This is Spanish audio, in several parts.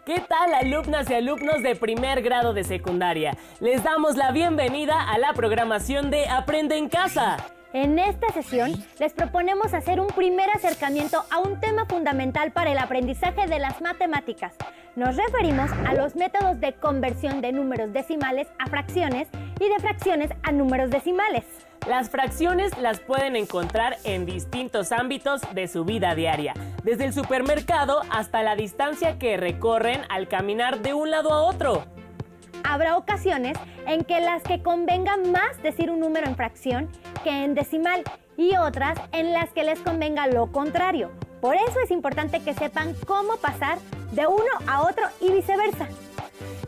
¿Qué tal, alumnas y alumnos de primer grado de secundaria? Les damos la bienvenida a la programación de Aprende en Casa. En esta sesión les proponemos hacer un primer acercamiento a un tema fundamental para el aprendizaje de las matemáticas. Nos referimos a los métodos de conversión de números decimales a fracciones y de fracciones a números decimales. Las fracciones las pueden encontrar en distintos ámbitos de su vida diaria, desde el supermercado hasta la distancia que recorren al caminar de un lado a otro. Habrá ocasiones en que las que convenga más decir un número en fracción que en decimal y otras en las que les convenga lo contrario. Por eso es importante que sepan cómo pasar de uno a otro y viceversa.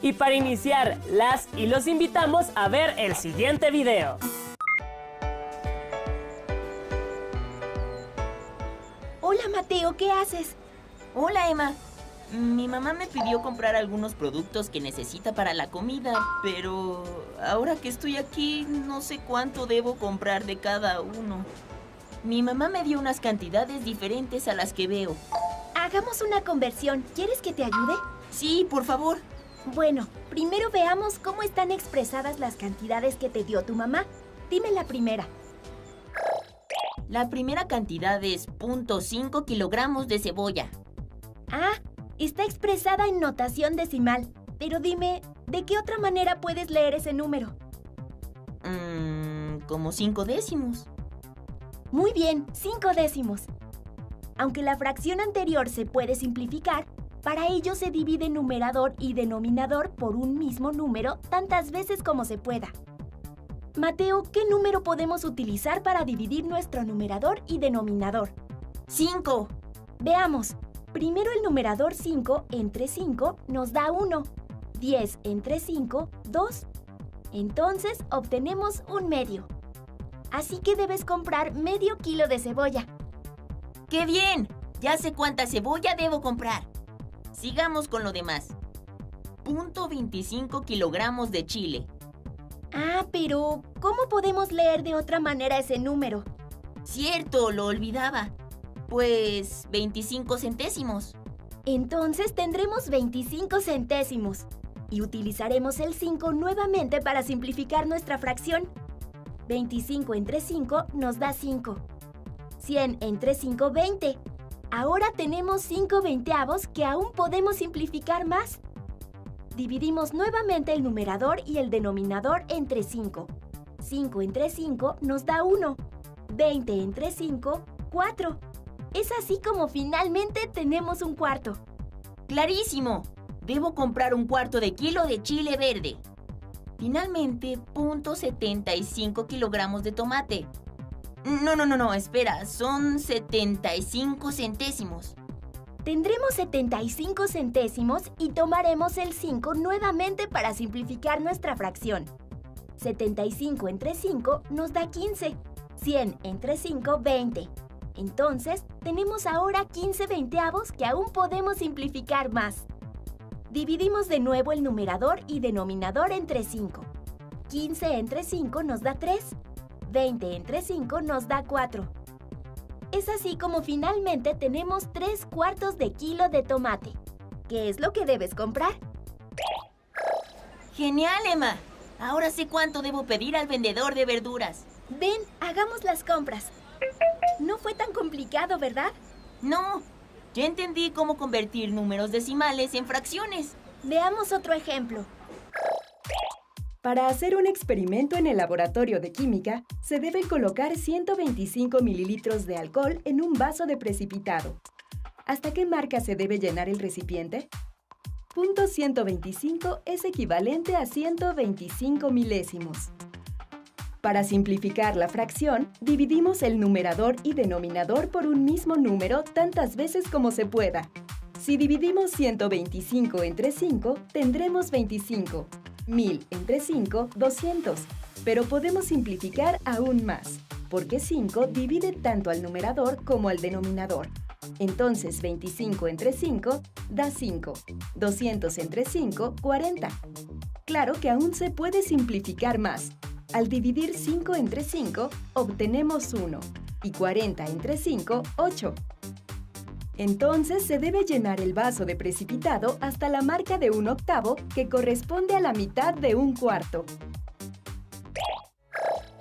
Y para iniciar, las y los invitamos a ver el siguiente video. Hola Mateo, ¿qué haces? Hola Emma. Mi mamá me pidió comprar algunos productos que necesita para la comida, pero ahora que estoy aquí no sé cuánto debo comprar de cada uno. Mi mamá me dio unas cantidades diferentes a las que veo. Hagamos una conversión. ¿Quieres que te ayude? Sí, por favor. Bueno, primero veamos cómo están expresadas las cantidades que te dio tu mamá. Dime la primera. La primera cantidad es 0.5 kilogramos de cebolla. Ah, está expresada en notación decimal. Pero dime, ¿de qué otra manera puedes leer ese número? Como 5 décimos. Muy bien, 5 décimos. Aunque la fracción anterior se puede simplificar, para ello se divide numerador y denominador por un mismo número tantas veces como se pueda. Mateo, ¿qué número podemos utilizar para dividir nuestro numerador y denominador? 5. Veamos. Primero el numerador 5 entre 5 nos da 1. 10 entre 5, 2. Entonces obtenemos un medio. Así que debes comprar medio kilo de cebolla. ¡Qué bien! Ya sé cuánta cebolla debo comprar. Sigamos con lo demás. 0.25 kilogramos de chile. Ah, pero ¿cómo podemos leer de otra manera ese número? Cierto, lo olvidaba. Pues 25 centésimos. Entonces tendremos 25 centésimos. Y utilizaremos el 5 nuevamente para simplificar nuestra fracción. 25 entre 5 nos da 5. 100 entre 5, 20. Ahora tenemos 5 veinteavos que aún podemos simplificar más. Dividimos nuevamente el numerador y el denominador entre 5. 5 entre 5 nos da 1. 20 entre 5, 4. Es así como finalmente tenemos un cuarto. ¡Clarísimo! Debo comprar un cuarto de kilo de chile verde. Finalmente, 0.75 kilogramos de tomate. No, espera, son 75 centésimos. Tendremos 75 centésimos y tomaremos el 5 nuevamente para simplificar nuestra fracción. 75 entre 5 nos da 15. 100 entre 5, 20. Entonces, tenemos ahora 15 veinteavos que aún podemos simplificar más. Dividimos de nuevo el numerador y denominador entre 5. 15 entre 5 nos da 3. 20 entre 5 nos da 4. Es así como finalmente tenemos 3 cuartos de kilo de tomate. ¿Qué es lo que debes comprar? ¡Genial, Emma! Ahora sé cuánto debo pedir al vendedor de verduras. Ven, hagamos las compras. No fue tan complicado, ¿verdad? No, ya entendí cómo convertir números decimales en fracciones. Veamos otro ejemplo. Para hacer un experimento en el laboratorio de química, se debe colocar 125 mililitros de alcohol en un vaso de precipitado. ¿Hasta qué marca se debe llenar el recipiente? Punto 125 es equivalente a 125 milésimos. Para simplificar la fracción, dividimos el numerador y denominador por un mismo número tantas veces como se pueda. Si dividimos 125 entre 5, tendremos 25. 1000 entre 5, 200. Pero podemos simplificar aún más, porque 5 divide tanto al numerador como al denominador. Entonces 25 entre 5 da 5. 200 entre 5, 40. Claro que aún se puede simplificar más. Al dividir 5 entre 5, obtenemos 1. Y 40 entre 5, 8. Entonces se debe llenar el vaso de precipitado hasta la marca de 1/8, que corresponde a la mitad de 1/4.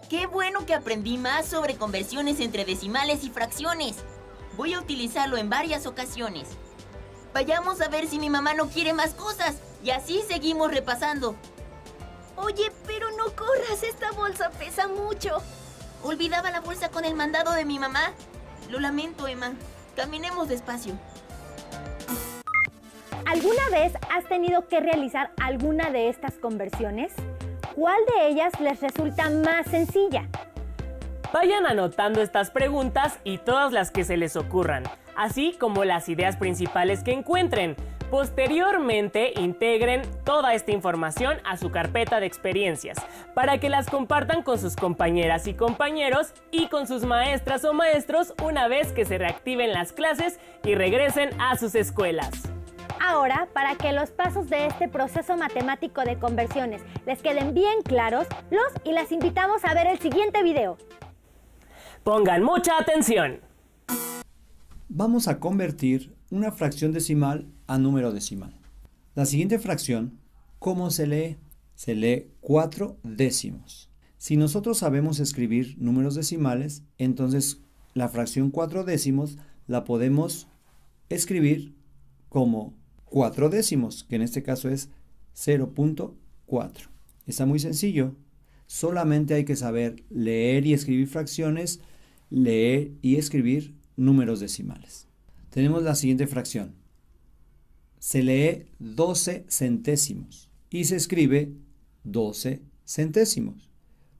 ¡Qué bueno que aprendí más sobre conversiones entre decimales y fracciones! Voy a utilizarlo en varias ocasiones. Vayamos a ver si mi mamá no quiere más cosas y así seguimos repasando. Oye, pero no corras, esta bolsa pesa mucho. Olvidaba la bolsa con el mandado de mi mamá. Lo lamento, Emma. Caminemos despacio. ¿Alguna vez has tenido que realizar alguna de estas conversiones? ¿Cuál de ellas les resulta más sencilla? Vayan anotando estas preguntas y todas las que se les ocurran, así como las ideas principales que encuentren. Posteriormente, integren toda esta información a su carpeta de experiencias para que las compartan con sus compañeras y compañeros y con sus maestras o maestros una vez que se reactiven las clases y regresen a sus escuelas. Ahora, para que los pasos de este proceso matemático de conversiones les queden bien claros, los y las invitamos a ver el siguiente video. Pongan mucha atención. Vamos a convertir una fracción decimal a número decimal. La siguiente fracción, ¿cómo se lee? Se lee 4 décimos. Si nosotros sabemos escribir números decimales, entonces la fracción 4 décimos la podemos escribir como 4 décimos, que en este caso es 0.4. Está muy sencillo. Solamente hay que saber leer y escribir fracciones, leer y escribir números decimales. Tenemos la siguiente fracción. Se lee 12 centésimos y se escribe 12 centésimos.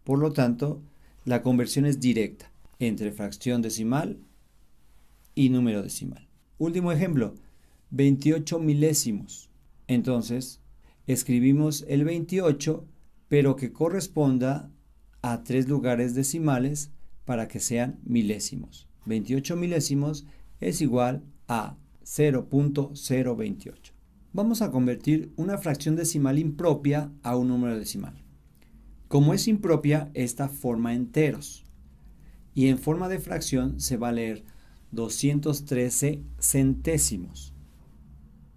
Por lo tanto, la conversión es directa entre fracción decimal y número decimal. Último ejemplo, 28 milésimos. Entonces, escribimos el 28, pero que corresponda a 3 lugares decimales para que sean milésimos. 28 milésimos es igual a 0.028. Vamos a convertir una fracción decimal impropia a un número decimal. Como es impropia, esta forma enteros. Y en forma de fracción se va a leer 213 centésimos.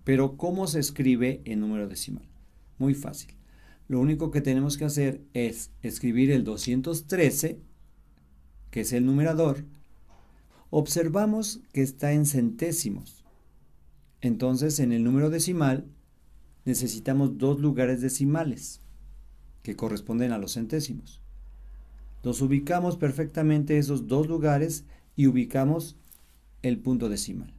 Pero ¿cómo se escribe en número decimal? Muy fácil. Lo único que tenemos que hacer es escribir el 213, que es el numerador. Observamos que está en centésimos. Entonces, en el número decimal necesitamos 2 lugares decimales que corresponden a los centésimos. Los ubicamos perfectamente esos 2 lugares y ubicamos el punto decimal.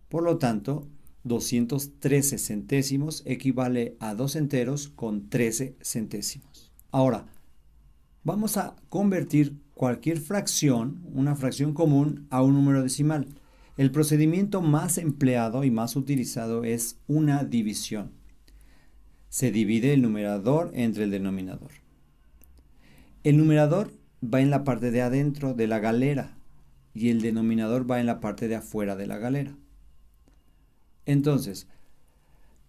Por lo tanto, 213 centésimos equivale a 2 enteros con 13 centésimos. Ahora, vamos a convertir cualquier fracción, una fracción común, a un número decimal. El procedimiento más empleado y más utilizado es una división. Se divide el numerador entre el denominador. El numerador va en la parte de adentro de la galera y el denominador va en la parte de afuera de la galera. Entonces,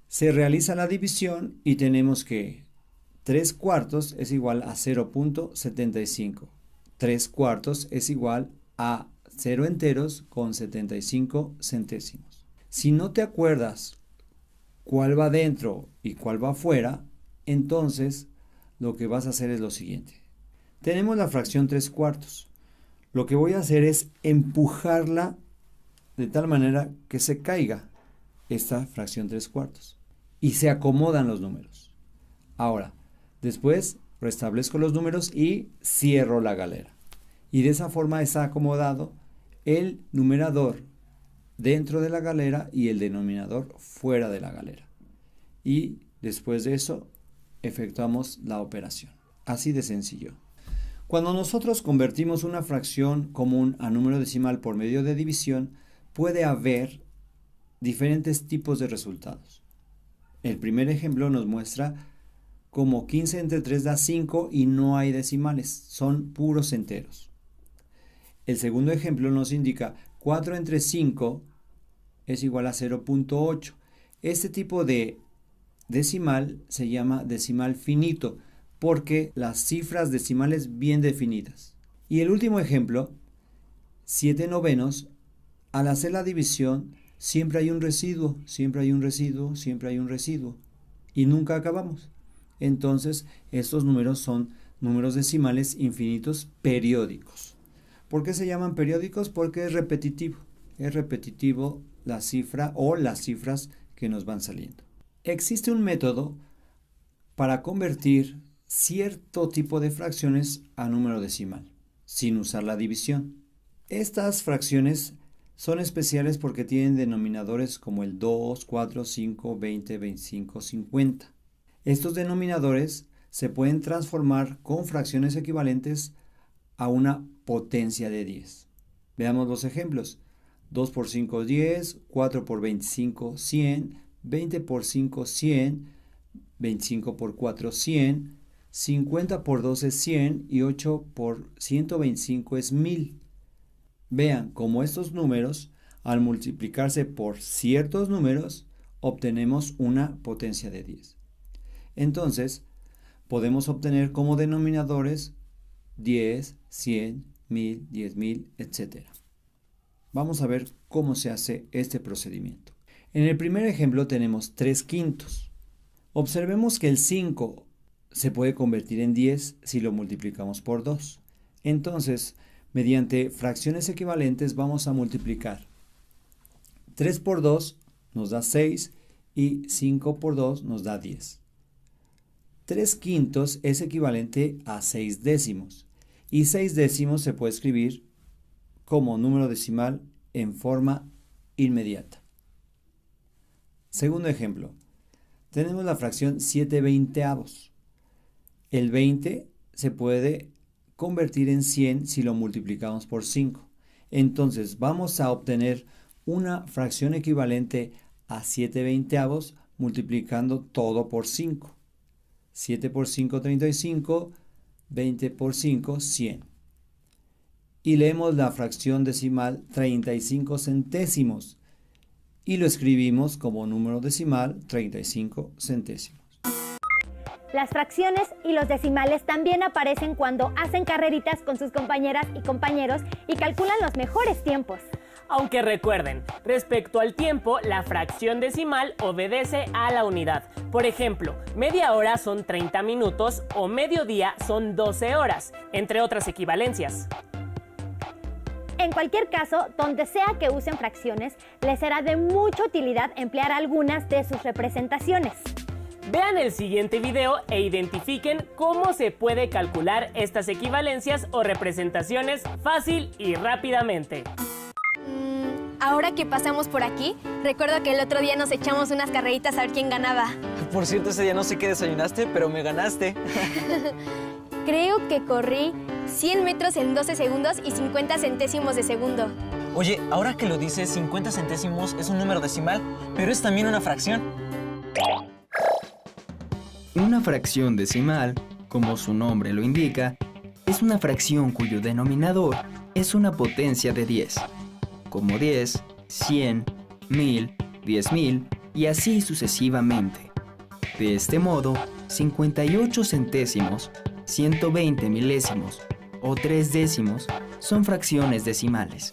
se realiza la división y tenemos que 3 cuartos es igual a 0.75. 3 cuartos es igual a 0 enteros con 75 centésimos. Si no te acuerdas cuál va dentro y cuál va afuera, entonces lo que vas a hacer es lo siguiente. Tenemos la fracción 3 cuartos. Lo que voy a hacer es empujarla de tal manera que se caiga esta fracción 3 cuartos y se acomodan los números. Ahora, después restablezco los números y cierro la galera. Y de esa forma está acomodado el numerador dentro de la galera y el denominador fuera de la galera. Y después de eso efectuamos la operación. Así de sencillo. Cuando nosotros convertimos una fracción común a número decimal por medio de división, puede haber diferentes tipos de resultados. El primer ejemplo nos muestra cómo 15 entre 3 da 5 y no hay decimales, son puros enteros. El segundo ejemplo nos indica 4 entre 5 es igual a 0.8. Este tipo de decimal se llama decimal finito porque las cifras decimales bien definidas. Y el último ejemplo, 7 novenos al hacer la división siempre hay un residuo, siempre hay un residuo, siempre hay un residuo y nunca acabamos. Entonces estos números son números decimales infinitos periódicos. ¿Por qué se llaman periódicos? Porque es repetitivo la cifra o las cifras que nos van saliendo. Existe un método para convertir cierto tipo de fracciones a número decimal, sin usar la división. Estas fracciones son especiales porque tienen denominadores como el 2, 4, 5, 20, 25, 50. Estos denominadores se pueden transformar con fracciones equivalentes a una potencia de 10. Veamos los ejemplos. 2 por 5, 10, 4 por 25, 100, 20 por 5, 100, 25 por 4, 100, 50 por 2 es 100 y 8 por 125 es 1000. Vean cómo estos números, al multiplicarse por ciertos números, obtenemos una potencia de 10. Entonces, podemos obtener como denominadores 10, 100, 1000, 10.000, etc. Vamos a ver cómo se hace este procedimiento. En el primer ejemplo tenemos 3/5. Observemos que el 5 se puede convertir en 10 si lo multiplicamos por 2. Entonces, mediante fracciones equivalentes vamos a multiplicar. 3 por 2 nos da 6 y 5 por 2 nos da 10. 3/5 es equivalente a 6 décimos y 6 décimos se puede escribir como número decimal en forma inmediata. Segundo ejemplo, tenemos la fracción 7/20. El 20 se puede convertir en 100 si lo multiplicamos por 5. Entonces vamos a obtener una fracción equivalente a 7/20 multiplicando todo por 5. 7 por 5, 35, 20 por 5, 100. Y leemos la fracción decimal 35 centésimos y lo escribimos como número decimal 35 centésimos. Las fracciones y los decimales también aparecen cuando hacen carreritas con sus compañeras y compañeros y calculan los mejores tiempos. Aunque recuerden, respecto al tiempo, la fracción decimal obedece a la unidad. Por ejemplo, media hora son 30 minutos o mediodía son 12 horas, entre otras equivalencias. En cualquier caso, donde sea que usen fracciones, les será de mucha utilidad emplear algunas de sus representaciones. Vean el siguiente video e identifiquen cómo se puede calcular estas equivalencias o representaciones fácil y rápidamente. Ahora que pasamos por aquí, recuerdo que el otro día nos echamos unas carreritas a ver quién ganaba. Por cierto, ese día no sé qué desayunaste, pero me ganaste. Creo que corrí 100 metros en 12 segundos y 50 centésimos de segundo. Oye, ahora que lo dices, 50 centésimos es un número decimal, pero es también una fracción. Una fracción decimal, como su nombre lo indica, es una fracción cuyo denominador es una potencia de 10, como 10, 100, 1000, 10.000 y así sucesivamente. De este modo, 58 centésimos, 120 milésimos o 3 décimos son fracciones decimales.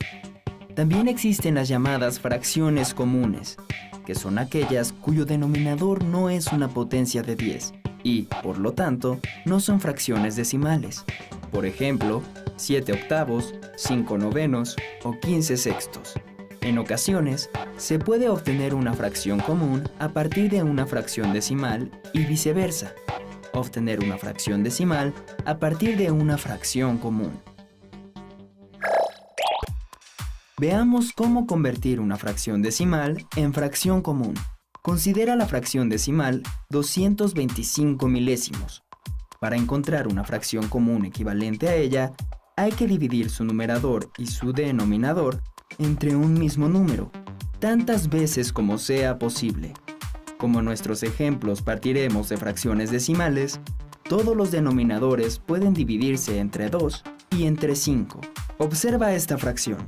También existen las llamadas fracciones comunes, que son aquellas cuyo denominador no es una potencia de 10 y, por lo tanto, no son fracciones decimales. Por ejemplo, 7 octavos, 5 novenos o 15 sextos. En ocasiones, se puede obtener una fracción común a partir de una fracción decimal y viceversa. Obtener una fracción decimal a partir de una fracción común. Veamos cómo convertir una fracción decimal en fracción común. Considera la fracción decimal 225 milésimos. Para encontrar una fracción común equivalente a ella, hay que dividir su numerador y su denominador entre un mismo número, tantas veces como sea posible. Como en nuestros ejemplos partiremos de fracciones decimales, todos los denominadores pueden dividirse entre 2 y entre 5. Observa esta fracción.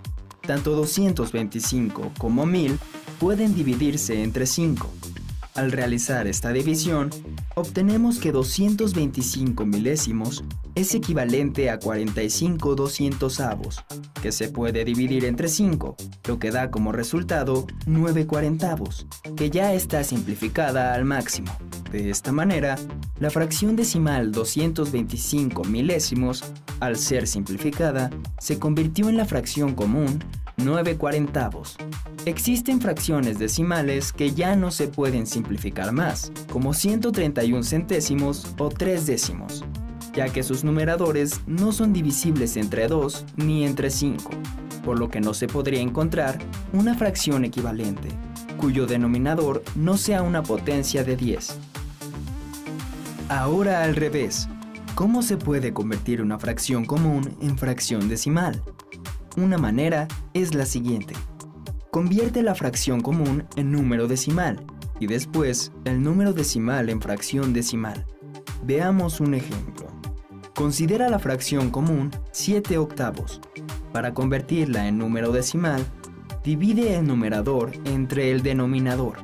Tanto 225 como 1000 pueden dividirse entre 5. Al realizar esta división, obtenemos que 225 milésimos es equivalente a 45/200, que se puede dividir entre 5, lo que da como resultado 9/40, que ya está simplificada al máximo. De esta manera, la fracción decimal 225 milésimos, al ser simplificada, se convirtió en la fracción común 9/40. Existen fracciones decimales que ya no se pueden simplificar más, como 131 centésimos o 3 décimos, ya que sus numeradores no son divisibles entre 2 ni entre 5, por lo que no se podría encontrar una fracción equivalente, cuyo denominador no sea una potencia de 10. Ahora al revés, ¿cómo se puede convertir una fracción común en fracción decimal? Una manera es la siguiente. Convierte la fracción común en número decimal y después el número decimal en fracción decimal. Veamos un ejemplo. Considera la fracción común 7/8. Para convertirla en número decimal, divide el numerador entre el denominador,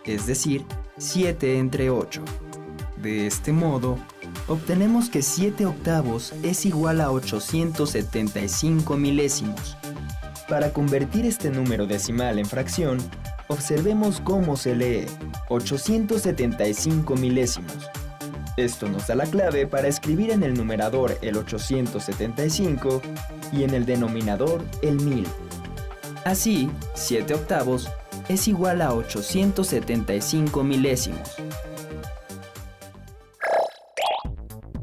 es decir, 7 entre 8. De este modo, obtenemos que 7/8 es igual a 875 milésimos. Para convertir este número decimal en fracción, observemos cómo se lee 875 milésimos. Esto nos da la clave para escribir en el numerador el 875 y en el denominador el 1000. Así, 7/8 es igual a 875 milésimos.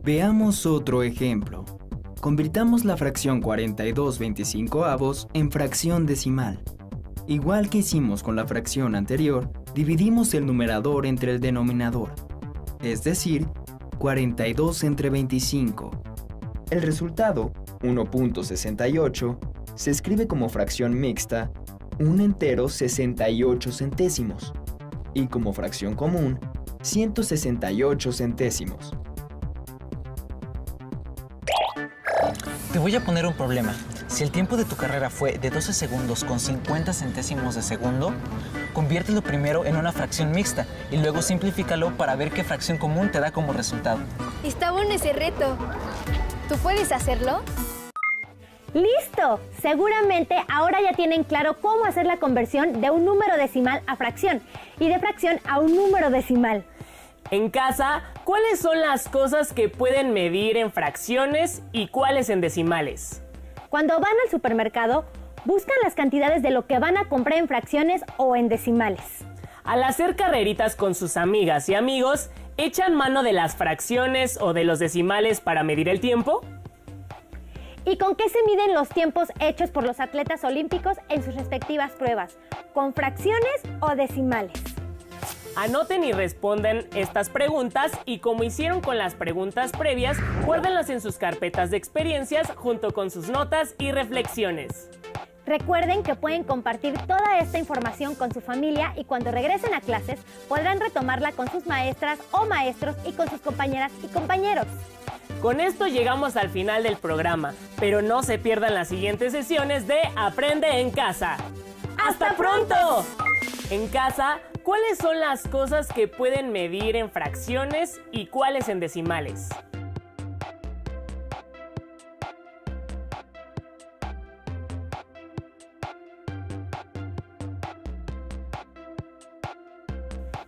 Veamos otro ejemplo. Convirtamos la fracción 42/25 en fracción decimal. Igual que hicimos con la fracción anterior, dividimos el numerador entre el denominador, es decir, 42 entre 25. El resultado, 1.68, se escribe como fracción mixta, un entero 68 centésimos, y como fracción común, 168 centésimos. Te voy a poner un problema. Si el tiempo de tu carrera fue de 12 segundos con 50 centésimos de segundo, conviértelo primero en una fracción mixta y luego simplifícalo para ver qué fracción común te da como resultado. Está bueno ese reto. ¿Tú puedes hacerlo? ¡Listo! Seguramente ahora ya tienen claro cómo hacer la conversión de un número decimal a fracción y de fracción a un número decimal. En casa, ¿cuáles son las cosas que pueden medir en fracciones y cuáles en decimales? Cuando van al supermercado, buscan las cantidades de lo que van a comprar en fracciones o en decimales. Al hacer carreritas con sus amigas y amigos, ¿echan mano de las fracciones o de los decimales para medir el tiempo? ¿Y con qué se miden los tiempos hechos por los atletas olímpicos en sus respectivas pruebas? ¿Con fracciones o decimales? Anoten y respondan estas preguntas y como hicieron con las preguntas previas, guárdenlas en sus carpetas de experiencias junto con sus notas y reflexiones. Recuerden que pueden compartir toda esta información con su familia y cuando regresen a clases podrán retomarla con sus maestras o maestros y con sus compañeras y compañeros. Con esto llegamos al final del programa, pero no se pierdan las siguientes sesiones de Aprende en Casa. ¡Hasta pronto! En casa, ¿cuáles son las cosas que pueden medir en fracciones y cuáles en decimales?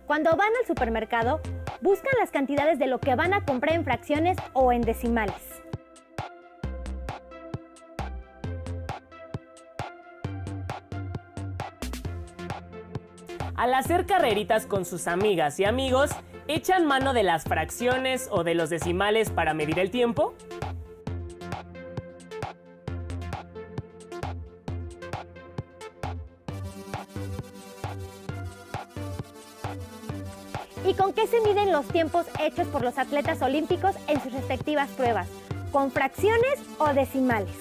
Cuando van al supermercado, buscan las cantidades de lo que van a comprar en fracciones o en decimales. Al hacer carreritas con sus amigas y amigos, ¿echan mano de las fracciones o de los decimales para medir el tiempo? ¿Y con qué se miden los tiempos hechos por los atletas olímpicos en sus respectivas pruebas? ¿Con fracciones o decimales?